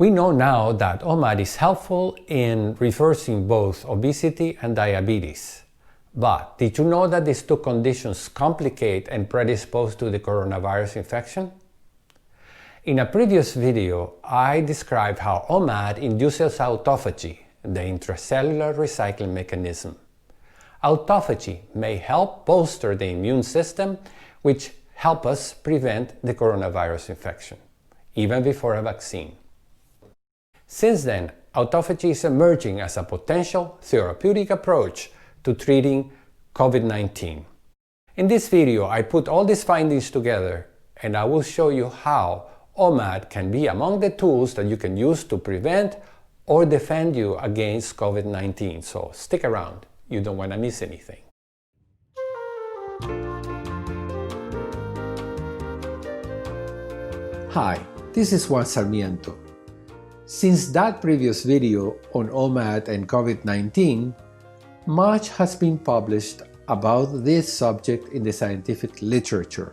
We know now that OMAD is helpful in reversing both obesity and diabetes. But did you know that these two conditions complicate and predispose to the coronavirus infection? In a previous video, I described how OMAD induces autophagy, the intracellular recycling mechanism. Autophagy may help bolster the immune system, which help us prevent the coronavirus infection, even before a vaccine. Since then, autophagy is emerging as a potential therapeutic approach to treating COVID-19. In this video, I put all these findings together, and I will show you how OMAD can be among the tools that you can use to prevent or defend you against COVID-19. So stick around, you don't want to miss anything. Hi, this is Juan Sarmiento. Since that previous video on OMAD and COVID-19, much has been published about this subject in the scientific literature.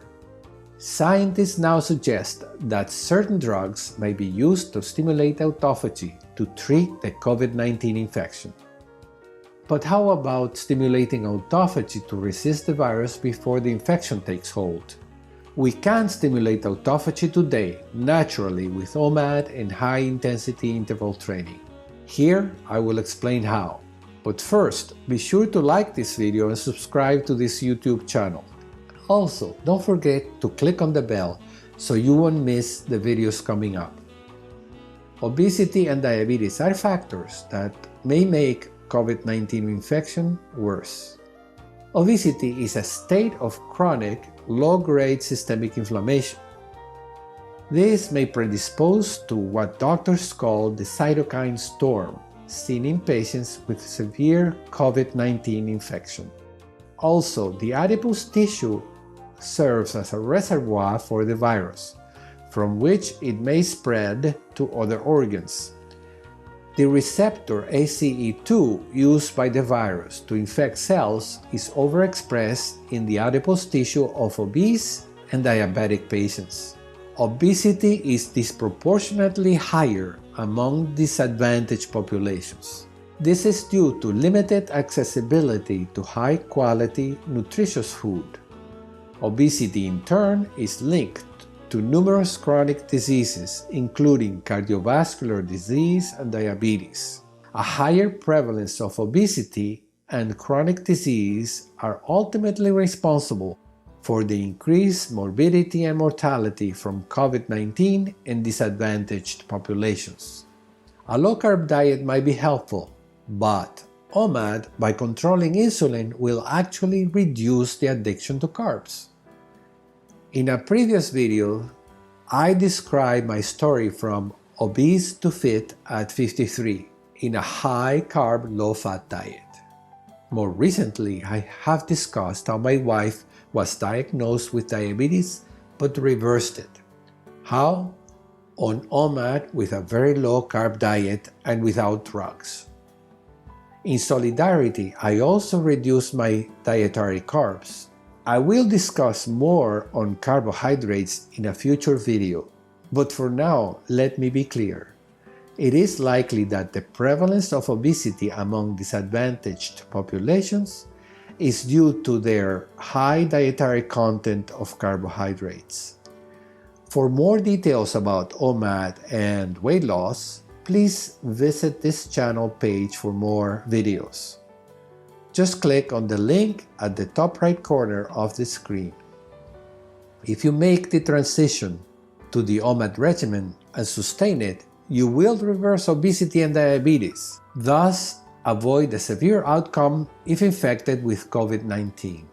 Scientists now suggest that certain drugs may be used to stimulate autophagy to treat the COVID-19 infection. But how about stimulating autophagy to resist the virus before the infection takes hold? We can stimulate autophagy today naturally with OMAD and high-intensity interval training. Here I will explain how. But first, be sure to like this video and subscribe to this YouTube channel. Also, don't forget to click on the bell so you won't miss the videos coming up. Obesity and diabetes are factors that may make COVID-19 infection worse. Obesity is a state of chronic, low-grade systemic inflammation. This may predispose to what doctors call the cytokine storm, seen in patients with severe COVID-19 infection. Also, the adipose tissue serves as a reservoir for the virus, from which it may spread to other organs. The receptor ACE2 used by the virus to infect cells is overexpressed in the adipose tissue of obese and diabetic patients. Obesity is disproportionately higher among disadvantaged populations. This is due to limited accessibility to high-quality, nutritious food. Obesity, in turn, is linked to numerous chronic diseases, including cardiovascular disease and diabetes. A higher prevalence of obesity and chronic disease are ultimately responsible for the increased morbidity and mortality from COVID-19 in disadvantaged populations. A low-carb diet might be helpful, but OMAD, by controlling insulin, will actually reduce the addiction to carbs. In a previous video, I described my story from obese to fit at 53 in a high-carb, low-fat diet. More recently, I have discussed how my wife was diagnosed with diabetes but reversed it. How? On OMAD with a very low-carb diet and without drugs. In solidarity, I also reduced my dietary carbs. I will discuss more on carbohydrates in a future video, but for now, let me be clear. It is likely that the prevalence of obesity among disadvantaged populations is due to their high dietary content of carbohydrates. For more details about OMAD and weight loss, please visit this channel page for more videos. Just click on the link at the top right corner of the screen. If you make the transition to the OMAD regimen and sustain it, you will reverse obesity and diabetes, thus avoid a severe outcome if infected with COVID-19.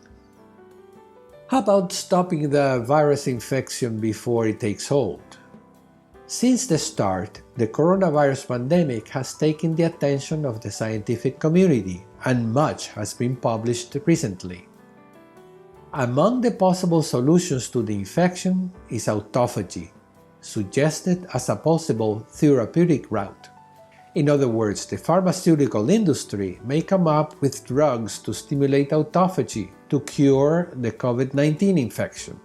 How about stopping the virus infection before it takes hold? Since the start, the coronavirus pandemic has taken the attention of the scientific community, and much has been published recently. Among the possible solutions to the infection is autophagy, suggested as a possible therapeutic route. In other words, the pharmaceutical industry may come up with drugs to stimulate autophagy to cure the COVID-19 infection.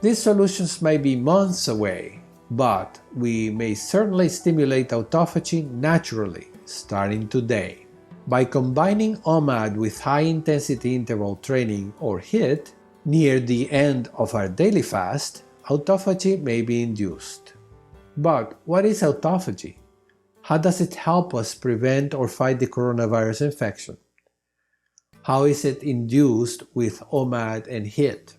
These solutions may be months away, but we may certainly stimulate autophagy naturally, starting today. By combining OMAD with high-intensity interval training or HIIT, near the end of our daily fast, autophagy may be induced. But what is autophagy? How does it help us prevent or fight the coronavirus infection? How is it induced with OMAD and HIIT?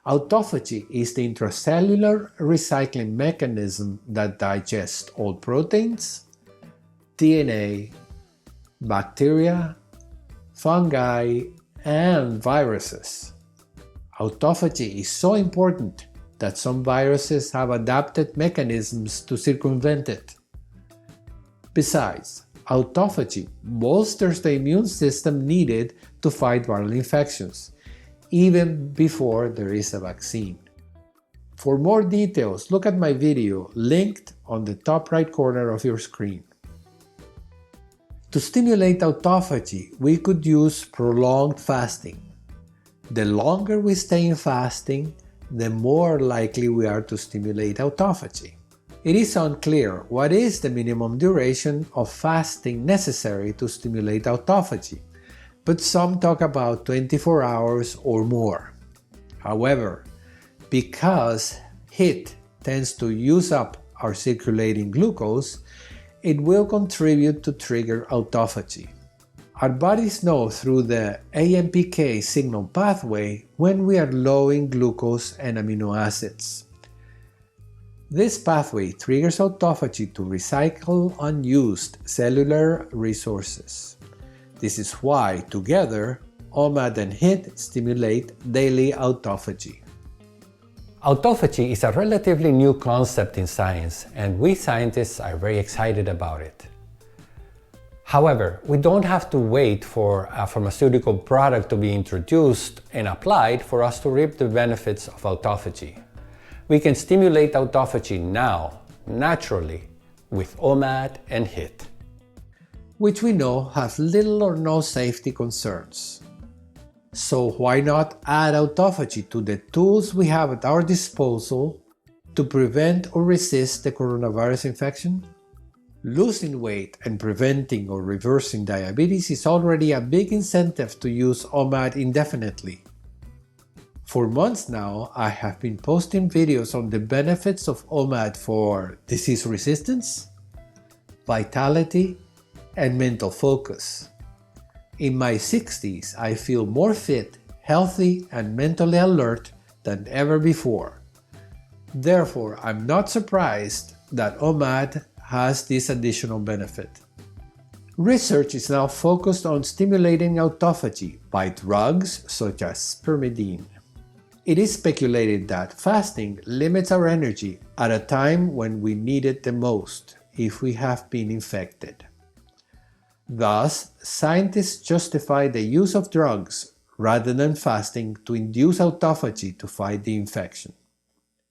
Autophagy is the intracellular recycling mechanism that digests all proteins, DNA, bacteria, fungi, and viruses. Autophagy is so important that some viruses have adapted mechanisms to circumvent it. Besides, autophagy bolsters the immune system needed to fight viral infections, even before there is a vaccine. For more details, look at my video linked on the top right corner of your screen. To stimulate autophagy, we could use prolonged fasting. The longer we stay in fasting, the more likely we are to stimulate autophagy. It is unclear what is the minimum duration of fasting necessary to stimulate autophagy, but some talk about 24 hours or more. However, because HIIT tends to use up our circulating glucose, it will contribute to trigger autophagy. Our bodies know through the AMPK signal pathway when we are low in glucose and amino acids. This pathway triggers autophagy to recycle unused cellular resources. This is why, together, OMAD and HIIT stimulate daily autophagy. Autophagy is a relatively new concept in science, and we scientists are very excited about it. However, we don't have to wait for a pharmaceutical product to be introduced and applied for us to reap the benefits of autophagy. We can stimulate autophagy now, naturally, with OMAD and HIIT, which we know have little or no safety concerns. So why not add autophagy to the tools we have at our disposal to prevent or resist the coronavirus infection? Losing weight and preventing or reversing diabetes is already a big incentive to use OMAD indefinitely. For months now, I have been posting videos on the benefits of OMAD for disease resistance, vitality, and mental focus. In my 60s, I feel more fit, healthy, and mentally alert than ever before. Therefore, I'm not surprised that OMAD has this additional benefit. Research is now focused on stimulating autophagy by drugs such as spermidine. It is speculated that fasting limits our energy at a time when we need it the most if we have been infected. Thus, scientists justify the use of drugs rather than fasting to induce autophagy to fight the infection.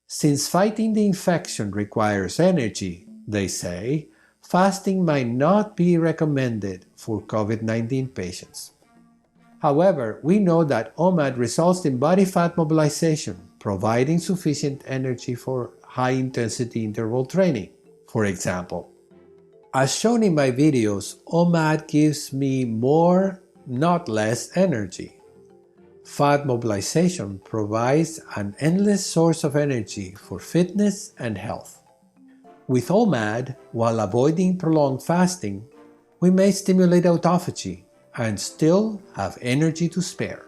Since fighting the infection requires energy, they say, fasting might not be recommended for COVID-19 patients. However, we know that OMAD results in body fat mobilization, providing sufficient energy for high-intensity interval training, for example. As shown in my videos, OMAD gives me more, not less, energy. Fat mobilization provides an endless source of energy for fitness and health. With OMAD, while avoiding prolonged fasting, we may stimulate autophagy and still have energy to spare.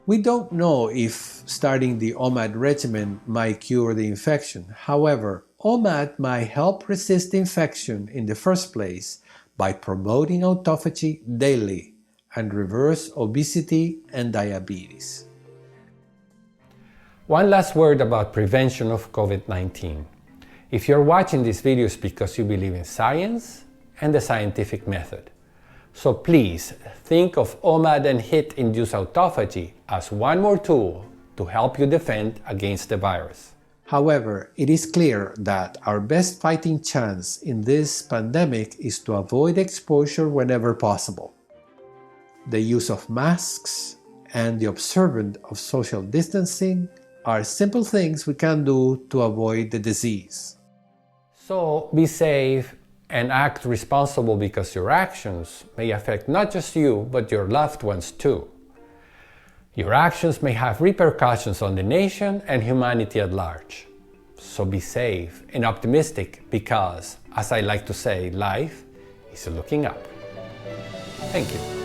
We don't know if starting the OMAD regimen might cure the infection. However, OMAD might help resist the infection in the first place by promoting autophagy daily and reverse obesity and diabetes. One last word about prevention of COVID-19. If you're watching these videos because you believe in science and the scientific method, so please think of OMAD and HIIT-induced autophagy as one more tool to help you defend against the virus. However, it is clear that our best fighting chance in this pandemic is to avoid exposure whenever possible. The use of masks and the observance of social distancing are simple things we can do to avoid the disease. So be safe and act responsible, because your actions may affect not just you, but your loved ones too. Your actions may have repercussions on the nation and humanity at large. So be safe and optimistic, because, as I like to say, life is looking up. Thank you.